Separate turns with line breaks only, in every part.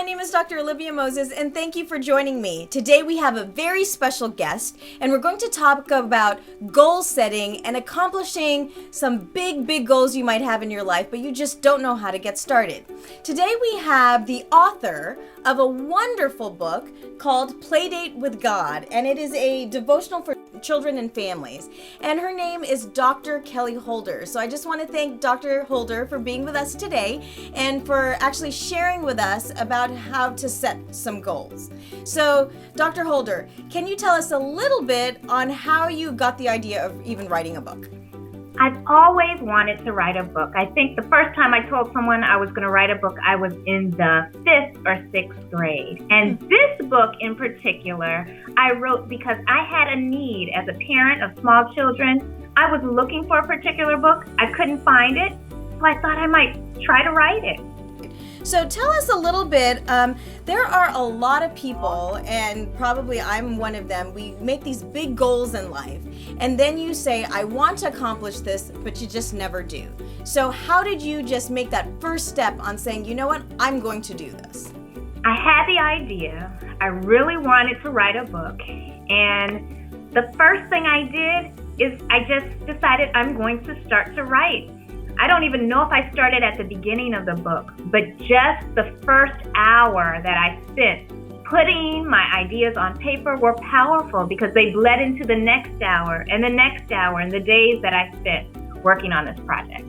my name is Dr. Olivia Moses, and thank you for joining me. Today we have a very special guest, and we're going to talk about goal setting and accomplishing some big goals you might have in your life, but you just don't know how to get started. Today we have the author of a wonderful book called Playdate with God, and it is a devotional for children and families. And her name is Dr. Kelly Holder. So I just want to thank Dr. Holder for being with us today and for actually sharing with us about how to set some goals. So, Dr. Holder, can you tell us a little bit on how you got the idea of even writing a book?
I've always wanted to write a book. I think the first time I told someone I was going to write a book, I was in the 5th or 6th grade. And this book in particular, I wrote because I had a need as a parent of small children. I was looking for a particular book. I couldn't find it, so I thought I might try to write it.
So tell us a little bit, there are a lot of people, and probably I'm one of them, we make these big goals in life, and then you say, I want to accomplish this, but you just never do. So how did you just make that first step on saying, you know what, I'm going to do this?
I had the idea. I really wanted to write a book, and the first thing I did is I just decided I'm going to start to write. I don't even know if I started at the beginning of the book, but just the first hour that I spent putting my ideas on paper were powerful because they bled into the next hour and the next hour and the days that I spent working on this project.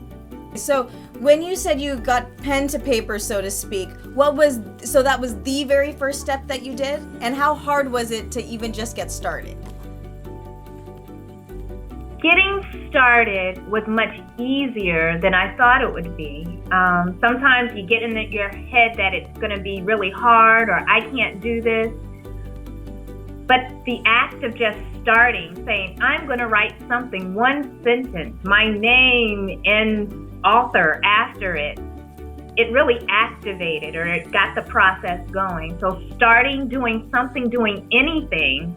So when you said you got pen to paper, so to speak, so that was the very first step that you did? And how hard was it to even just get started?
Getting started was much easier than I thought it would be. Sometimes you get in your head that it's going to be really hard or I can't do this. But the act of just starting, saying, I'm going to write something, one sentence, my name and author after it, it really activated or it got the process going. So starting, doing something, doing anything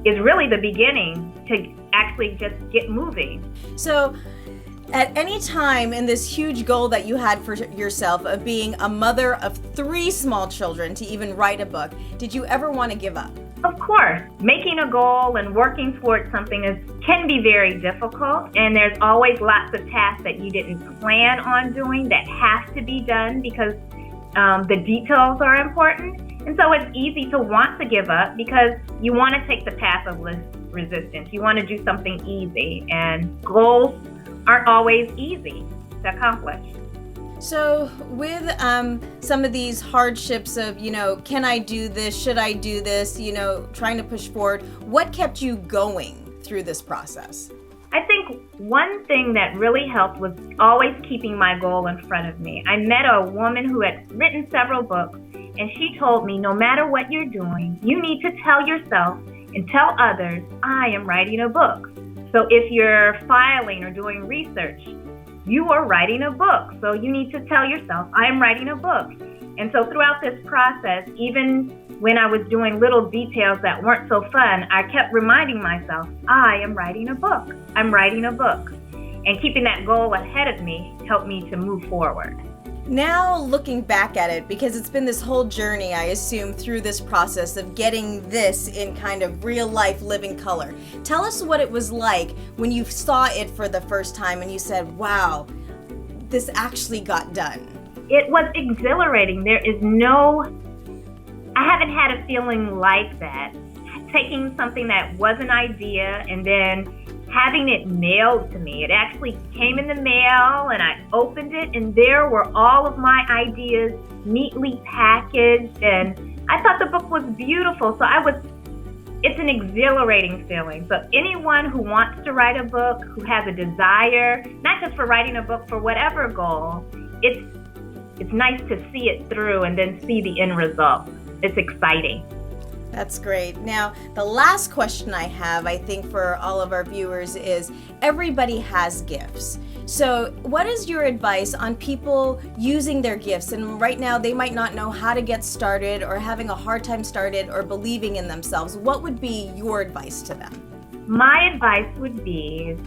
is really the beginning to actually just get moving.
So at any time in this huge goal that you had for yourself of being a mother of 3 small children to even write a book, did you ever want to give up?
Of course, making a goal and working towards something can be very difficult, and there's always lots of tasks that you didn't plan on doing that have to be done because the details are important. And so it's easy to want to give up because you want to take the path of resistance. You want to do something easy, and goals aren't always easy to accomplish.
So with some of these hardships of, can I do this? Should I do this? Trying to push forward, what kept you going through this process?
I think one thing that really helped was always keeping my goal in front of me. I met a woman who had written several books, and she told me, no matter what you're doing, you need to tell yourself and tell others, I am writing a book. So if you're filing or doing research, you are writing a book. So you need to tell yourself, I am writing a book. And so throughout this process, even when I was doing little details that weren't so fun, I kept reminding myself, I am writing a book. I'm writing a book. And keeping that goal ahead of me helped me to move forward.
Now looking back at it, because it's been this whole journey, I assume, through this process of getting this in kind of real life living color. Tell us what it was like when you saw it for the first time and you said, wow, this actually got done.
It was exhilarating. I haven't had a feeling like that. Taking something that was an idea and then having it mailed to me. It actually came in the mail and I opened it and there were all of my ideas neatly packaged, and I thought the book was beautiful. So it's an exhilarating feeling. So anyone who wants to write a book, who has a desire, not just for writing a book, for whatever goal, it's nice to see it through and then see the end result. It's exciting.
That's great. Now, the last question I have, I think, for all of our viewers is, everybody has gifts. So what is your advice on people using their gifts? And right now, they might not know how to get started or having a hard time started or believing in themselves. What would be your advice to them?
My advice would be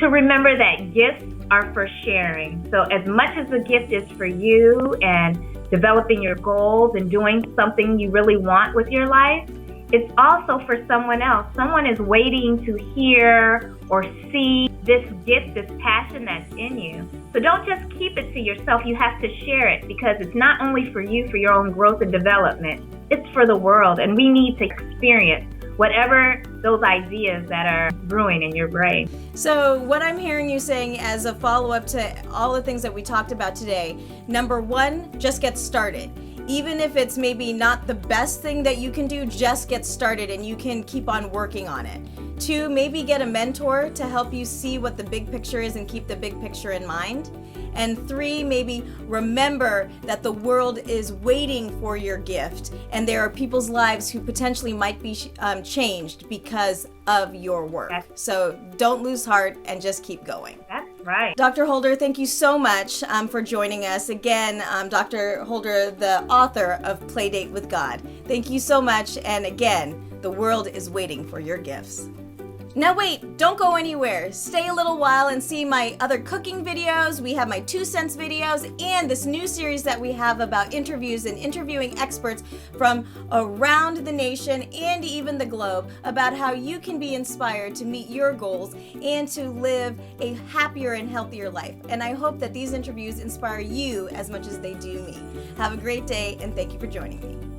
to remember that gifts are for sharing. So as much as the gift is for you and developing your goals and doing something you really want with your life, it's also for someone else. Someone is waiting to hear or see this gift, this passion that's in you. So don't just keep it to yourself. You have to share it, because it's not only for you, for your own growth and development. It's for the world, and we need to experience whatever those ideas that are brewing in your brain.
So what I'm hearing you saying as a follow-up to all the things that we talked about today, number one, just get started. Even if it's maybe not the best thing that you can do, just get started and you can keep on working on it. Two, maybe get a mentor to help you see what the big picture is and keep the big picture in mind. And three, maybe remember that the world is waiting for your gift, and there are people's lives who potentially might be changed because of your work. So don't lose heart and just keep going.
That's right.
Dr. Holder, thank you so much for joining us. Again, Dr. Holder, the author of Playdate with God. Thank you so much. And again, the world is waiting for your gifts. Now wait, don't go anywhere. Stay a little while and see my other cooking videos. We have my 2 cents videos and this new series that we have about interviews and interviewing experts from around the nation and even the globe about how you can be inspired to meet your goals and to live a happier and healthier life. And I hope that these interviews inspire you as much as they do me. Have a great day and thank you for joining me.